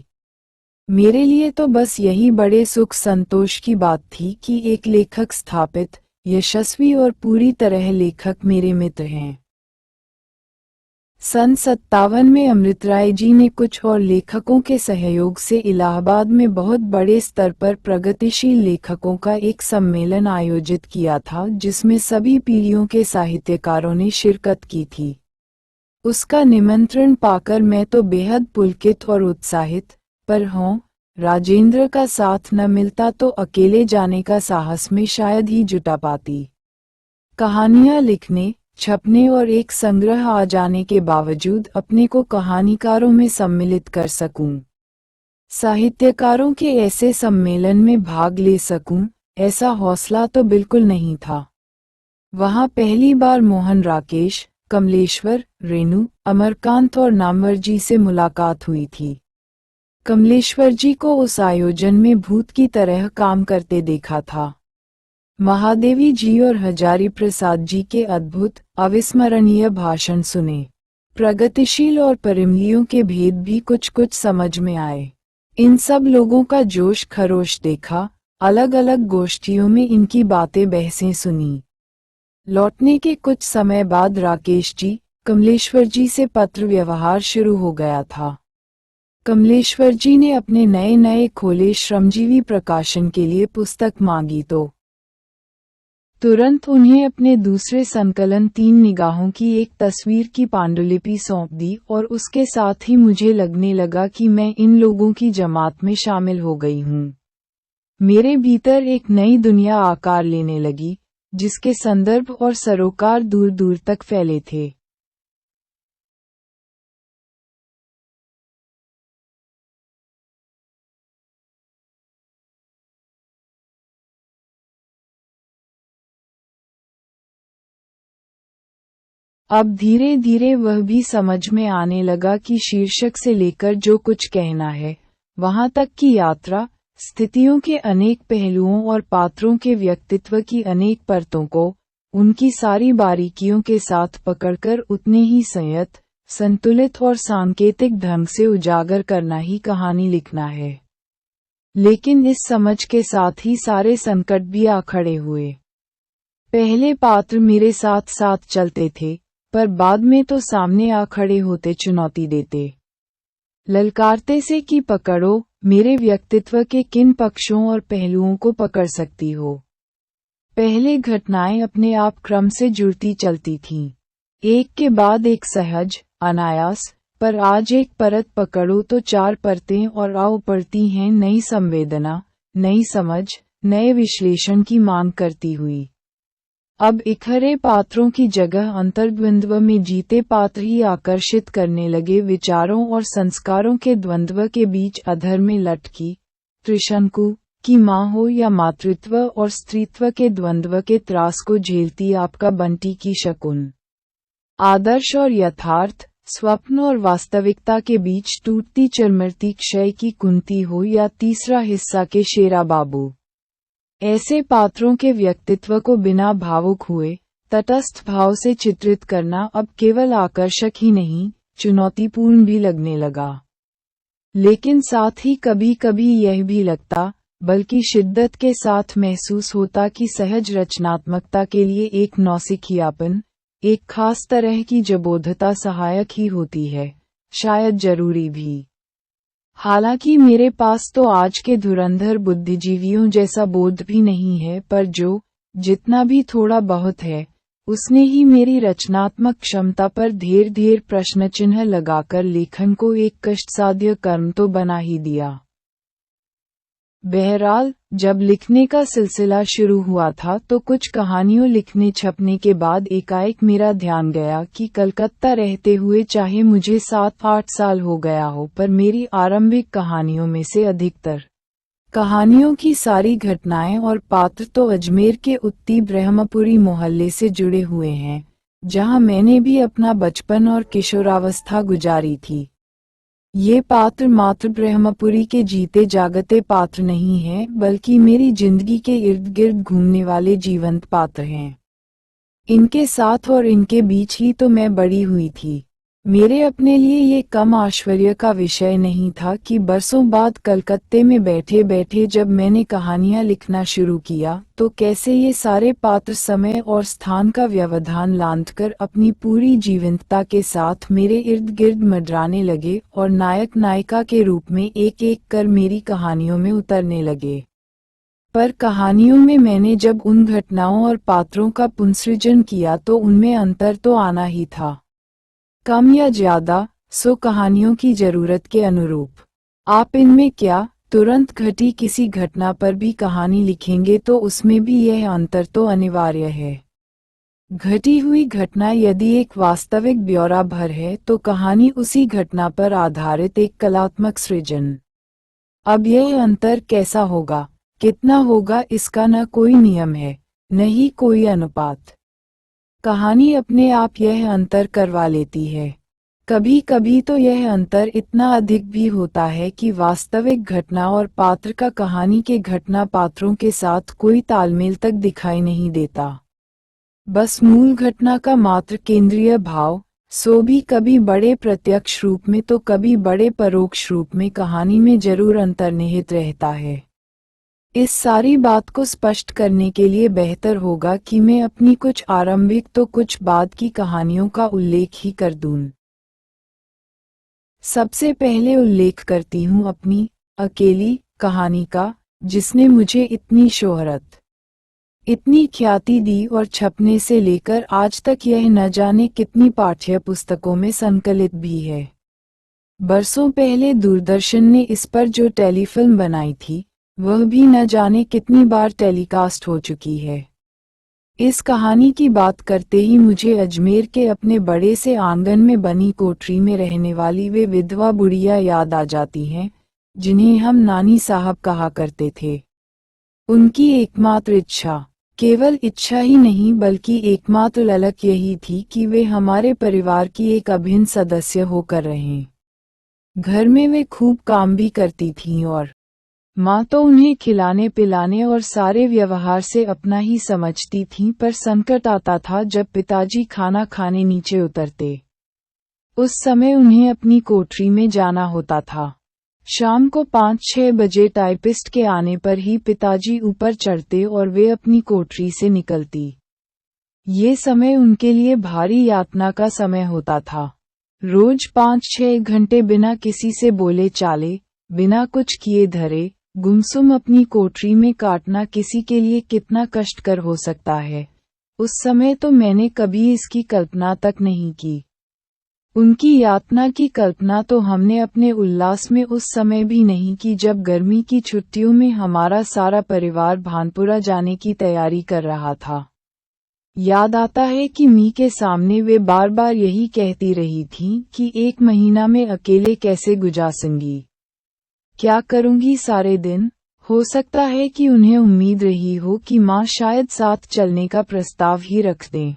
B: मेरे लिए तो बस यही बड़े सुख संतोष की बात थी कि एक लेखक स्थापित, यशस्वी और पूरी तरह लेखक मेरे मित्र हैं। सन 57 में अमृतराय जी ने कुछ और लेखकों के सहयोग से इलाहाबाद में बहुत बड़े स्तर पर प्रगतिशील लेखकों का एक सम्मेलन आयोजित किया था, जिसमें सभी पीढ़ियों के साहित्यकारों ने शिरकत की थी। उसका निमंत्रण पाकर मैं तो बेहद पुलकित और उत्साहित, पर हाँ, राजेंद्र का साथ न मिलता तो अकेले जाने का साहस में शायद ही जुटा पाती। कहानियां लिखने, छपने और एक संग्रह आ जाने के बावजूद अपने को कहानीकारों में सम्मिलित कर सकूं, साहित्यकारों के ऐसे सम्मेलन में भाग ले सकूं, ऐसा हौसला तो बिल्कुल नहीं था। वहां पहली बार मोहन राकेश, कमलेश्वर, रेणु, अमरकांत और नामवर जी से मुलाकात हुई थी। कमलेश्वर जी को उस आयोजन में भूत की तरह काम करते देखा था। महादेवी जी और हजारी प्रसाद जी के अद्भुत, अविस्मरणीय भाषण सुने। प्रगतिशील और परिमलियों के भेद भी कुछ कुछ समझ में आए। इन सब लोगों का जोश खरोश देखा, अलग अलग गोष्ठियों में इनकी बातें बहसें सुनी। लौटने के कुछ समय बाद राकेश जी, कमलेश्वर जी से पत्र व्यवहार शुरू हो गया था। कमलेश्वर जी ने अपने नए नए खोले श्रमजीवी प्रकाशन के लिए पुस्तक मांगी तो तुरंत उन्हें अपने दूसरे संकलन 3 निगाहों की एक तस्वीर की पांडुलिपि सौंप दी और उसके साथ ही मुझे लगने लगा कि मैं इन लोगों की जमात में शामिल हो गई हूँ। मेरे भीतर एक नई दुनिया आकार लेने लगी, जिसके संदर्भ और सरोकार दूर दूर तक फैले थे। अब धीरे धीरे वह भी समझ में आने लगा कि शीर्षक से लेकर जो कुछ कहना है, वहां तक की यात्रा, स्थितियों के अनेक पहलुओं और पात्रों के व्यक्तित्व की अनेक परतों को, उनकी सारी बारीकियों के साथ पकड़कर उतने ही संयत, संतुलित और सांकेतिक ढंग से उजागर करना ही कहानी लिखना है। लेकिन इस समझ के साथ ही सारे संकट भी आ खड़े हुए। पहले पात्र मेरे साथ साथ चलते थे, पर बाद में तो सामने आ खड़े होते, चुनौती देते, ललकारते से कि पकड़ो, मेरे व्यक्तित्व के किन पक्षों और पहलुओं को पकड़ सकती हो। पहले घटनाएं अपने आप क्रम से जुड़ती चलती थीं, एक के बाद एक सहज, अनायास, पर आज एक परत पकड़ो तो 4 परतें और आओ पड़ती हैं, नई संवेदना, नई समझ, नए विश्लेषण की मांग करती हुई। अब इखरे पात्रों की जगह अंतर्द्वंद्व में जीते पात्र ही आकर्षित करने लगे। विचारों और संस्कारों के द्वंद्व के बीच अधर में लटकी त्रिशंकु की माँ हो या मातृत्व और स्त्रीत्व के द्वंद्व के त्रास को झेलती आपका बंटी की शकुन। आदर्श और यथार्थ, स्वप्न और वास्तविकता के बीच टूटती चिरमरती क्षय की कुंती हो या तीसरा हिस्सा के शेरा बाबू। ऐसे पात्रों के व्यक्तित्व को बिना भावुक हुए, तटस्थ भाव से चित्रित करना अब केवल आकर्षक ही नहीं, चुनौतीपूर्ण भी लगने लगा। लेकिन साथ ही कभी कभी यह भी लगता, बल्कि शिद्दत के साथ महसूस होता कि सहज रचनात्मकता के लिए एक नौसिखियापन, एक खास तरह की जबोधता सहायक ही होती है, शायद जरूरी भी। हालांकि मेरे पास तो आज के धुरंधर बुद्धिजीवियों जैसा बोध भी नहीं है, पर जो जितना भी थोड़ा बहुत है, उसने ही मेरी रचनात्मक क्षमता पर ढेर ढेर प्रश्नचिन्ह लगाकर लेखन को एक कष्टसाध्य कर्म तो बना ही दिया। बहरहाल, जब लिखने का सिलसिला शुरू हुआ था तो कुछ कहानियों लिखने छपने के बाद एकाएक मेरा ध्यान गया कि कलकत्ता रहते हुए चाहे मुझे 7-8 साल हो गया हो, पर मेरी आरंभिक कहानियों में से अधिकतर कहानियों की सारी घटनाएं और पात्र तो अजमेर के उत्ती ब्रह्मपुरी मोहल्ले से जुड़े हुए हैं, जहां मैंने भी अपना बचपन और किशोरावस्था गुजारी थी। ये पात्र मात्र ब्रह्मपुरी के जीते जागते पात्र नहीं हैं, बल्कि मेरी जिंदगी के इर्द गिर्द घूमने वाले जीवंत पात्र हैं। इनके साथ और इनके बीच ही तो मैं बड़ी हुई थी। मेरे अपने लिए ये कम आश्चर्य का विषय नहीं था कि बरसों बाद कलकत्ते में बैठे बैठे जब मैंने कहानियां लिखना शुरू किया तो कैसे ये सारे पात्र समय और स्थान का व्यवधान लांघकर अपनी पूरी जीवंतता के साथ मेरे इर्द गिर्द मंडराने लगे और नायक नायिका के रूप में एक एक कर मेरी कहानियों में उतरने लगे। पर कहानियों में मैंने जब उन घटनाओं और पात्रों का पुनसृजन किया तो उनमें अंतर तो आना ही था, कम या ज्यादा, सो कहानियों की जरूरत के अनुरूप। आप इनमें क्या तुरंत घटी किसी घटना पर भी कहानी लिखेंगे तो उसमें भी यह अंतर तो अनिवार्य है। घटी हुई घटना यदि एक वास्तविक ब्यौरा भर है तो कहानी उसी घटना पर आधारित एक कलात्मक सृजन। अब यह अंतर कैसा होगा, कितना होगा, इसका न कोई नियम है, न ही कोई अनुपात। कहानी अपने आप यह अंतर करवा लेती है। कभी कभी तो यह अंतर इतना अधिक भी होता है कि वास्तविक घटना और पात्र का कहानी के घटना पात्रों के साथ कोई तालमेल तक दिखाई नहीं देता। बस मूल घटना का मात्र केंद्रीय भाव, सो भी कभी बड़े प्रत्यक्ष रूप में तो कभी बड़े परोक्ष रूप में कहानी में जरूर अंतर्निहित रहता है। इस सारी बात को स्पष्ट करने के लिए बेहतर होगा कि मैं अपनी कुछ आरंभिक तो कुछ बाद की कहानियों का उल्लेख ही कर दूं। सबसे पहले उल्लेख करती हूँ अपनी अकेली कहानी का, जिसने मुझे इतनी शोहरत, इतनी ख्याति दी और छपने से लेकर आज तक यह न जाने कितनी पाठ्य पुस्तकों में संकलित भी है। बरसों पहले दूरदर्शन ने इस पर जो टेलीफिल्म बनाई थी, वह भी न जाने कितनी बार टेलीकास्ट हो चुकी है। इस कहानी की बात करते ही मुझे अजमेर के अपने बड़े से आंगन में बनी कोठरी में रहने वाली वे विधवा बुढ़िया याद आ जाती हैं, जिन्हें हम नानी साहब कहा करते थे। उनकी एकमात्र इच्छा, केवल इच्छा ही नहीं बल्कि एकमात्र ललक यही थी कि वे हमारे परिवार की एक अभिन्न सदस्य होकर रहें। घर में वे खूब काम भी करती थीं और माँ तो उन्हें खिलाने पिलाने और सारे व्यवहार से अपना ही समझती थीं, पर संकट आता था जब पिताजी खाना खाने नीचे उतरते। उस समय उन्हें अपनी कोठरी में जाना होता था। शाम को 5-6 बजे टाइपिस्ट के आने पर ही पिताजी ऊपर चढ़ते और वे अपनी कोठरी से निकलती। ये समय उनके लिए भारी यातना का समय होता था। रोज 5-6 घंटे बिना किसी से बोले चाले, बिना कुछ किए धरे, गुमसुम अपनी कोठरी में काटना किसी के लिए कितना कष्टकर हो सकता है, उस समय तो मैंने कभी इसकी कल्पना तक नहीं की। उनकी यातना की कल्पना तो हमने अपने उल्लास में उस समय भी नहीं की जब गर्मी की छुट्टियों में हमारा सारा परिवार भानपुरा जाने की तैयारी कर रहा था। याद आता है कि मी के सामने वे बार बार यही कहती रही थीं कि 1 महीना में अकेले कैसे गुजारूंगी, क्या करूंगी सारे दिन। हो सकता है कि उन्हें उम्मीद रही हो कि माँ शायद साथ चलने का प्रस्ताव ही रख दें,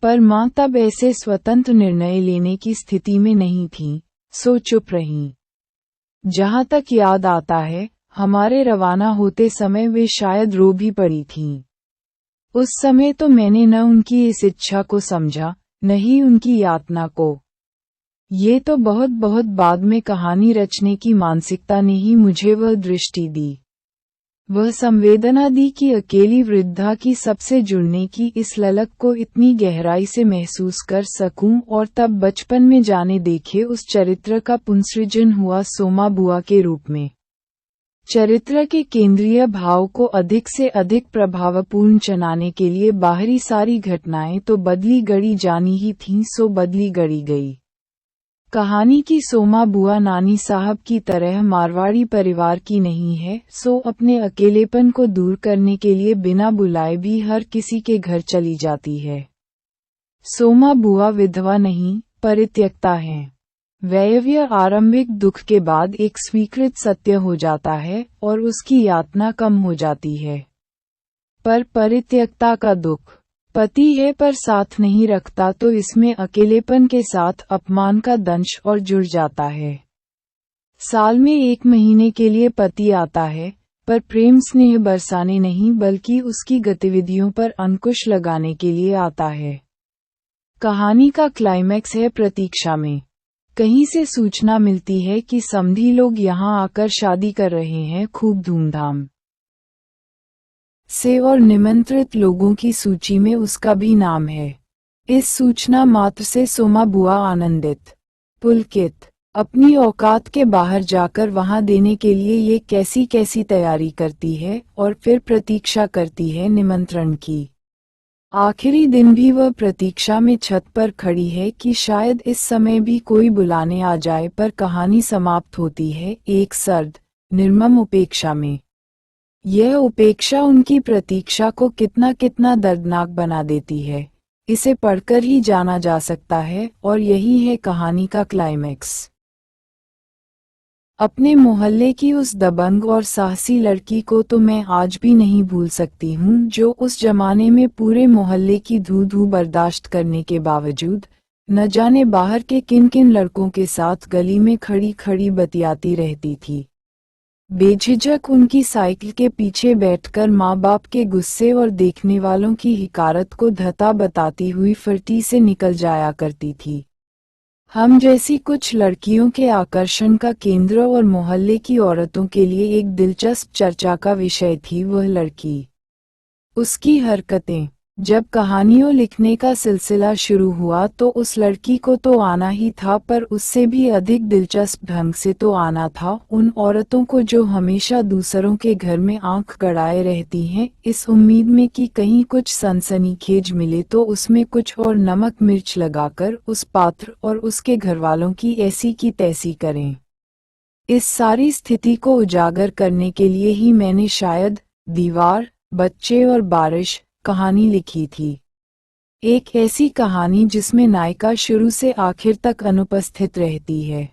B: पर माँ तब ऐसे स्वतंत्र निर्णय लेने की स्थिति में नहीं थीं, सो चुप रहीं। जहाँ तक याद आता है, हमारे रवाना होते समय वे शायद रो भी पड़ी थीं। उस समय तो मैंने न उनकी इस इच्छा को समझा, न ही उनकी यातना को। ये तो बहुत बहुत बाद में कहानी रचने की मानसिकता ने ही मुझे वह दृष्टि दी, वह संवेदना दी कि अकेली वृद्धा की सबसे जुड़ने की इस ललक को इतनी गहराई से महसूस कर सकूं। और तब बचपन में जाने देखे उस चरित्र का पुनसृजन हुआ सोमा बुआ के रूप में। चरित्र के केंद्रीय भाव को अधिक से अधिक प्रभावपूर्ण चनाने के लिए बाहरी सारी घटनाएं तो बदली गढ़ी जानी ही थीं, सो बदली गढ़ी गई। कहानी की सोमा बुआ नानी साहब की तरह मारवाड़ी परिवार की नहीं है, सो अपने अकेलेपन को दूर करने के लिए बिना बुलाए भी हर किसी के घर चली जाती है। सोमा बुआ विधवा नहीं, परित्यक्ता हैं। वैयव्य आरंभिक दुख के बाद एक स्वीकृत सत्य हो जाता है और उसकी यातना कम हो जाती है। पर परित्यक्ता का दुख, पति है पर साथ नहीं रखता, तो इसमें अकेलेपन के साथ अपमान का दंश और जुड़ जाता है। साल में 1 महीने के लिए पति आता है, पर प्रेम स्नेह बरसाने नहीं बल्कि उसकी गतिविधियों पर अंकुश लगाने के लिए आता है। कहानी का क्लाइमैक्स है प्रतीक्षा में। कहीं से सूचना मिलती है कि समधी लोग यहाँ आकर शादी कर रहे हैं, खूब धूमधाम से, और निमंत्रित लोगों की सूची में उसका भी नाम है। इस सूचना मात्र से सोमा बुआ आनंदित, पुलकित, अपनी औकात के बाहर जाकर वहां देने के लिए ये कैसी कैसी तैयारी करती है और फिर प्रतीक्षा करती है निमंत्रण की। आखिरी दिन भी वह प्रतीक्षा में छत पर खड़ी है कि शायद इस समय भी कोई बुलाने आ जाए, पर कहानी समाप्त होती है एक सर्द, निर्मम उपेक्षा में। यह उपेक्षा उनकी प्रतीक्षा को कितना कितना दर्दनाक बना देती है, इसे पढ़कर ही जाना जा सकता है, और यही है कहानी का क्लाइमैक्स। अपने मोहल्ले की उस दबंग और साहसी लड़की को तो मैं आज भी नहीं भूल सकती हूँ, जो उस जमाने में पूरे मोहल्ले की धू-धू बर्दाश्त करने के बावजूद न जाने बाहर के किन किन लड़कों के साथ गली में खड़ी खड़ी बतियाती रहती थी। बेझिझक उनकी साइकिल के पीछे बैठकर माँ बाप के गुस्से और देखने वालों की हिकारत को धता बताती हुई फुर्ती से निकल जाया करती थी। हम जैसी कुछ लड़कियों के आकर्षण का केंद्र और मोहल्ले की औरतों के लिए एक दिलचस्प चर्चा का विषय थी वह लड़की। उसकी हरकतें। जब कहानियों लिखने का सिलसिला शुरू हुआ तो उस लड़की को तो आना ही था, पर उससे भी अधिक दिलचस्प ढंग से तो आना था उन औरतों को जो हमेशा दूसरों के घर में आंख गड़ाए रहती हैं, इस उम्मीद में कि कहीं कुछ सनसनीखेज मिले तो उसमें कुछ और नमक मिर्च लगाकर उस पात्र और उसके घरवालों की ऐसी की तैसी करें। इस सारी स्थिति को उजागर करने के लिए ही मैंने शायद दीवार, बच्चे और बारिश कहानी लिखी थी। एक ऐसी कहानी जिसमें नायिका शुरू से आखिर तक अनुपस्थित रहती है।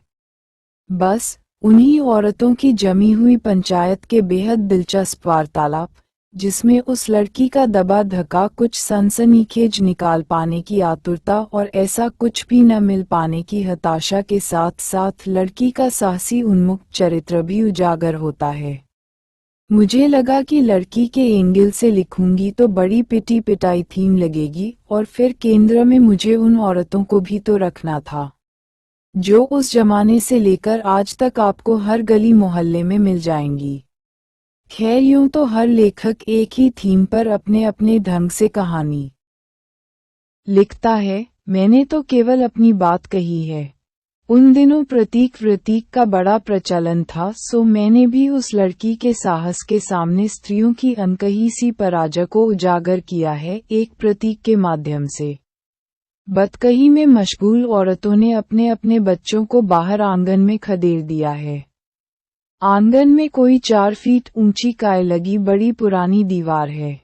B: बस उन्हीं औरतों की जमी हुई पंचायत के बेहद दिलचस्प वार्तालाप, जिसमें उस लड़की का दबा धका कुछ सनसनीखेज निकाल पाने की आतुरता और ऐसा कुछ भी न मिल पाने की हताशा के साथ साथ लड़की का साहसी उन्मुक्त चरित्र भी उजागर होता है। मुझे लगा कि लड़की के एंगल से लिखूंगी तो बड़ी पिटी पिटाई थीम लगेगी, और फिर केंद्र में मुझे उन औरतों को भी तो रखना था जो उस जमाने से लेकर आज तक आपको हर गली मोहल्ले में मिल जाएंगी। खैर, यूं तो हर लेखक एक ही थीम पर अपने अपने ढंग से कहानी लिखता है, मैंने तो केवल अपनी बात कही है। उन दिनों प्रतीक का बड़ा प्रचलन था, सो मैंने भी उस लड़की के साहस के सामने स्त्रियों की अनकही सी पराजय को उजागर किया है एक प्रतीक के माध्यम से। बदकही में मशगूल औरतों ने अपने अपने बच्चों को बाहर आंगन में खदेड़ दिया है। आंगन में कोई 4 फीट ऊंची काय लगी बड़ी पुरानी दीवार है।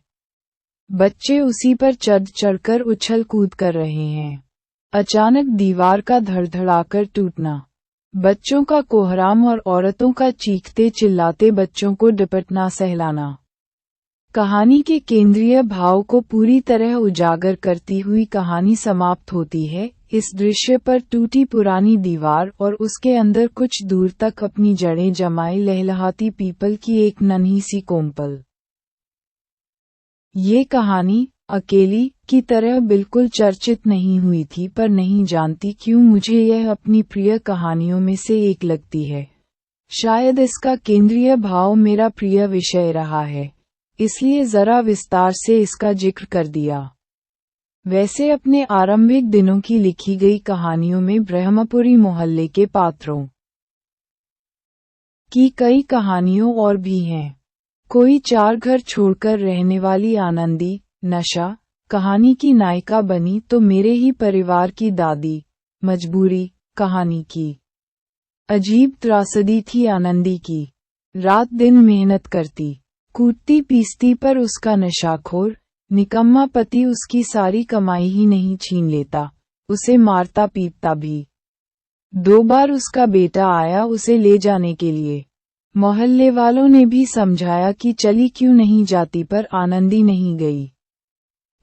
B: बच्चे उसी पर चढ़ चढ़कर उछल कूद कर रहे हैं। अचानक दीवार का धड़धड़ाकर टूटना, बच्चों का कोहराम और औरतों का चीखते चिल्लाते बच्चों को डिपटना सहलाना कहानी के केंद्रीय भाव को पूरी तरह उजागर करती हुई कहानी समाप्त होती है इस दृश्य पर टूटी पुरानी दीवार और उसके अंदर कुछ दूर तक अपनी जड़ें जमाए लहलहाती पीपल की एक नन्ही सी कोमपल। ये कहानी अकेली की तरह बिल्कुल चर्चित नहीं हुई थी, पर नहीं जानती क्यों मुझे यह अपनी प्रिय कहानियों में से एक लगती है। शायद इसका केंद्रीय भाव मेरा प्रिय विषय रहा है, इसलिए जरा विस्तार से इसका जिक्र कर दिया। वैसे अपने आरंभिक दिनों की लिखी गई कहानियों में ब्रह्मपुरी मोहल्ले के पात्रों की कई कहानियों और भी हैं। कोई 4 घर छोड़कर रहने वाली आनंदी नशा कहानी की नायिका बनी तो मेरे ही परिवार की दादी मजबूरी कहानी की। अजीब त्रासदी थी आनंदी की। रात दिन मेहनत करती, कूटती पीसती, पर उसका नशाखोर निकम्मा पति उसकी सारी कमाई ही नहीं छीन लेता, उसे मारता पीटता भी। 2 बार उसका बेटा आया उसे ले जाने के लिए। मोहल्ले वालों ने भी समझाया कि चली क्यों नहीं जाती, पर आनंदी नहीं गई।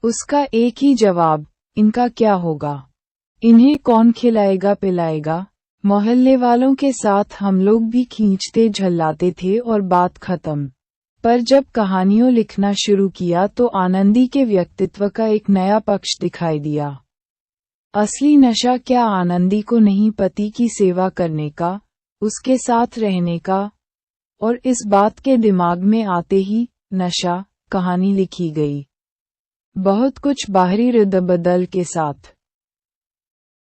B: उसका एक ही जवाब, इनका क्या होगा, इन्हें कौन खिलाएगा पिलाएगा। मोहल्ले वालों के साथ हम लोग भी खींचते झल्लाते थे और बात खत्म। पर जब कहानियों लिखना शुरू किया तो आनंदी के व्यक्तित्व का एक नया पक्ष दिखाई दिया। असली नशा क्या आनंदी को नहीं, पति की सेवा करने का, उसके साथ रहने का, और इस बात के दिमाग में आते ही नशा कहानी लिखी गई, बहुत कुछ बाहरी रद्द-बदल के साथ।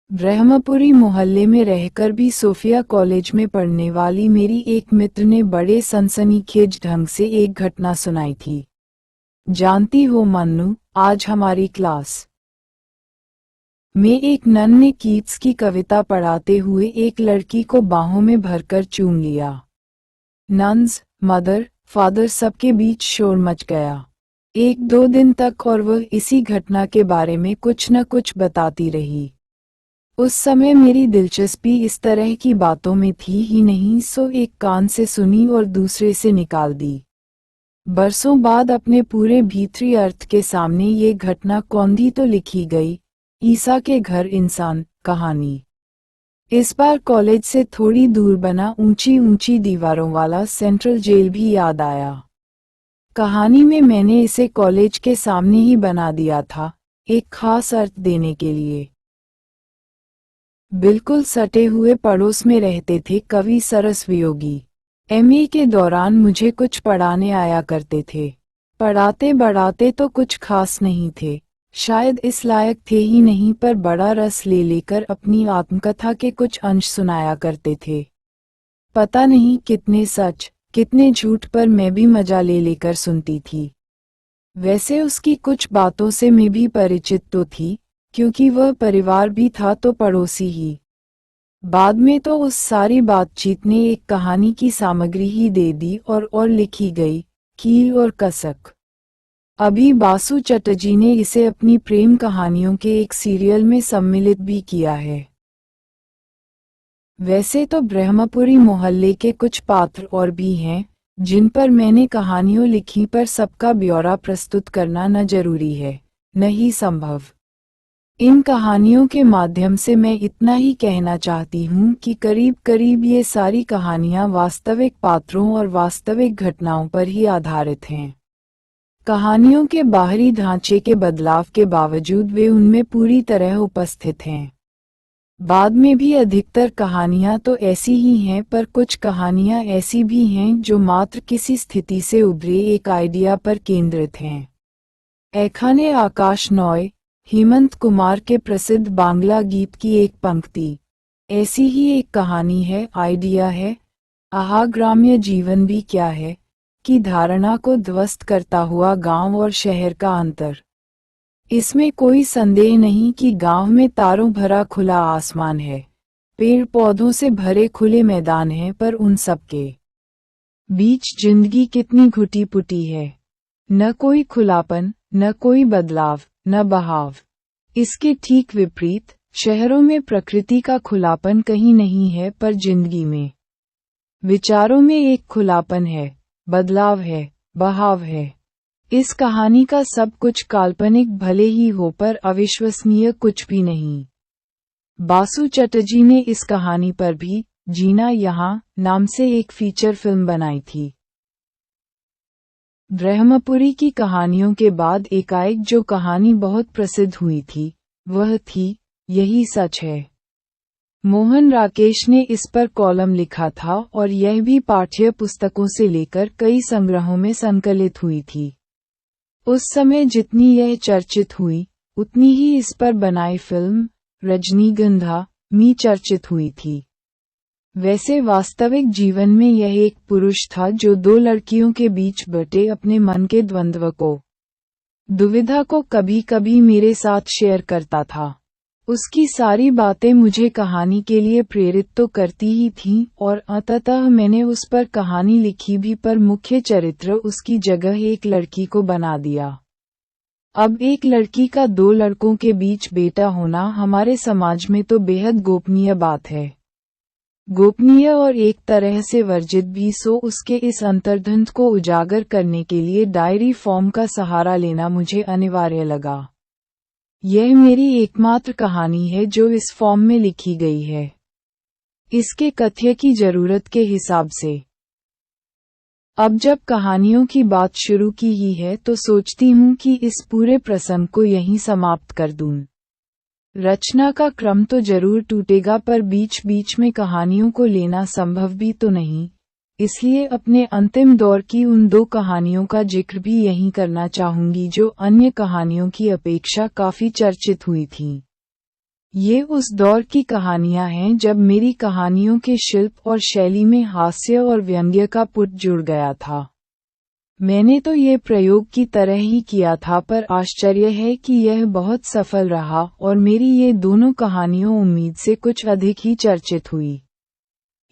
B: ब्रह्मपुरी मोहल्ले में रहकर भी सोफिया कॉलेज में पढ़ने वाली मेरी एक मित्र ने बड़े सनसनीखेज ढंग से एक घटना सुनाई थी। जानती हो मन्नू, आज हमारी क्लास में एक नन ने कीट्स की कविता पढ़ाते हुए एक लड़की को बाहों में भरकर चूम लिया। नन्स, मदर, फादर सबके बीच शोर मच गया। 1-2 दिन तक और वह इसी घटना के बारे में कुछ न कुछ बताती रही। उस समय मेरी दिलचस्पी इस तरह की बातों में थी ही नहीं, सो एक कान से सुनी और दूसरे से निकाल दी। बरसों बाद अपने पूरे भीतरी अर्थ के सामने ये घटना कौंधी तो लिखी गई, ईसा के घर इंसान कहानी। इस बार कॉलेज से थोड़ी दूर बना ऊंची ऊंची दीवारों वाला सेंट्रल जेल भी याद आया। कहानी में मैंने इसे कॉलेज के सामने ही बना दिया था, एक खास अर्थ देने के लिए। बिल्कुल सटे हुए पड़ोस में रहते थे कवि सरस वियोगी। एमए के दौरान मुझे कुछ पढ़ाने आया करते थे। पढ़ाते बढ़ाते तो कुछ खास नहीं थे, शायद इस लायक थे ही नहीं, पर बड़ा रस ले लेकर अपनी आत्मकथा के कुछ अंश सुनाया करते थे। पता नहीं कितने सच कितने झूठ, पर मैं भी मजा ले लेकर सुनती थी। वैसे उसकी कुछ बातों से मैं भी परिचित तो थी, क्योंकि वह परिवार भी था तो पड़ोसी ही। बाद में तो उस सारी बातचीत ने एक कहानी की सामग्री ही दे दी और लिखी गई, कील और कसक। अभी बासु चटर्जी ने इसे अपनी प्रेम कहानियों के एक सीरियल में सम्मिलित भी किया है। वैसे तो ब्रह्मपुरी मोहल्ले के कुछ पात्र और भी हैं, जिन पर मैंने कहानियों लिखी, पर सबका ब्यौरा प्रस्तुत करना न जरूरी है, न ही संभव। इन कहानियों के माध्यम से मैं इतना ही कहना चाहती हूँ कि करीब करीब ये सारी कहानियाँ वास्तविक पात्रों और वास्तविक घटनाओं पर ही आधारित हैं। कहानियों के बाहरी ढांचे के बदलाव के बावजूद वे उनमें पूरी तरह उपस्थित हैं। बाद में भी अधिकतर कहानियां तो ऐसी ही हैं, पर कुछ कहानियां ऐसी भी हैं जो मात्र किसी स्थिति से उभरे एक आइडिया पर केंद्रित हैं। ऐखाने आकाश नॉय, हेमंत कुमार के प्रसिद्ध बांग्ला गीत की एक पंक्ति ऐसी ही एक कहानी है, आइडिया है। आहा ग्राम्य जीवन भी क्या है की धारणा को ध्वस्त करता हुआ गांव और शहर का अंतर। इसमें कोई संदेह नहीं कि गांव में तारों भरा खुला आसमान है, पेड़ पौधों से भरे खुले मैदान हैं, पर उन सब के बीच जिंदगी कितनी घुटी पुटी है। न कोई खुलापन, न कोई बदलाव, न बहाव। इसके ठीक विपरीत शहरों में प्रकृति का खुलापन कहीं नहीं है, पर जिंदगी में विचारों में एक खुलापन है, बदलाव है, बहाव है। इस कहानी का सब कुछ काल्पनिक भले ही हो, पर अविश्वसनीय कुछ भी नहीं। बासु चटर्जी ने इस कहानी पर भी जीना यहाँ नाम से एक फीचर फिल्म बनाई थी। ब्रह्मपुरी की कहानियों के बाद एकाएक जो कहानी बहुत प्रसिद्ध हुई थी, वह थी यही सच है। मोहन राकेश ने इस पर कॉलम लिखा था और यह भी पाठ्य पुस्तकों से लेकर कई संग्रहों में संकलित हुई थी। उस समय जितनी यह चर्चित हुई, उतनी ही इस पर बनाई फिल्म रजनीगंधा में चर्चित हुई थी। वैसे वास्तविक जीवन में यह एक पुरुष था जो दो लड़कियों के बीच बटे अपने मन के द्वंद्व को, दुविधा को कभी कभी मेरे साथ शेयर करता था। उसकी सारी बातें मुझे कहानी के लिए प्रेरित तो करती ही थीं, और अंततः मैंने उस पर कहानी लिखी भी, पर मुख्य चरित्र उसकी जगह एक लड़की को बना दिया। अब एक लड़की का दो लड़कों के बीच बेटा होना हमारे समाज में तो बेहद गोपनीय बात है। गोपनीय और एक तरह से वर्जित भी, सो उसके इस अंतर्द्वंद को उजागर करने के लिए डायरी फॉर्म का सहारा लेना मुझे अनिवार्य लगा। यह मेरी एकमात्र कहानी है जो इस फॉर्म में लिखी गई है, इसके कथ्य की जरूरत के हिसाब से। अब जब कहानियों की बात शुरू की ही है तो सोचती हूँ कि इस पूरे प्रसंग को यहीं समाप्त कर दूं। रचना का क्रम तो जरूर टूटेगा, पर बीच बीच में कहानियों को लेना संभव भी तो नहीं, इसलिए अपने अंतिम दौर की उन दो कहानियों का जिक्र भी यहीं करना चाहूंगी जो अन्य कहानियों की अपेक्षा काफी चर्चित हुई थीं। ये उस दौर की कहानियां हैं जब मेरी कहानियों के शिल्प और शैली में हास्य और व्यंग्य का पुट जुड़ गया था। मैंने तो ये प्रयोग की तरह ही किया था, पर आश्चर्य है कि यह बहुत सफल रहा और मेरी ये दोनों कहानियों उम्मीद से कुछ अधिक ही चर्चित हुई।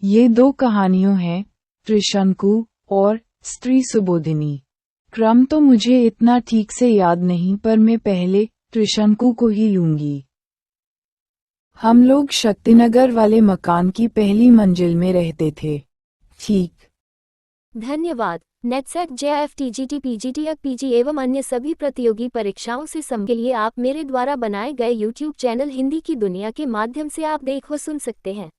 B: ये दो कहानियों हैं त्रिशंकु और स्त्री सुबोधिनी। क्रम तो मुझे इतना ठीक से याद नहीं, पर मैं पहले त्रिशंकु को ही लूंगी। हम लोग शक्तिनगर वाले मकान की पहली मंजिल में रहते थे। ठीक।
C: धन्यवाद। नेटसेट जेईई टीजीटी पीजीटी या पीजी एवं अन्य सभी प्रतियोगी परीक्षाओं से के लिए आप मेरे द्वारा बनाए गए YouTube चैनल हिंदी की दुनिया के माध्यम से आप देख व सुन सकते हैं।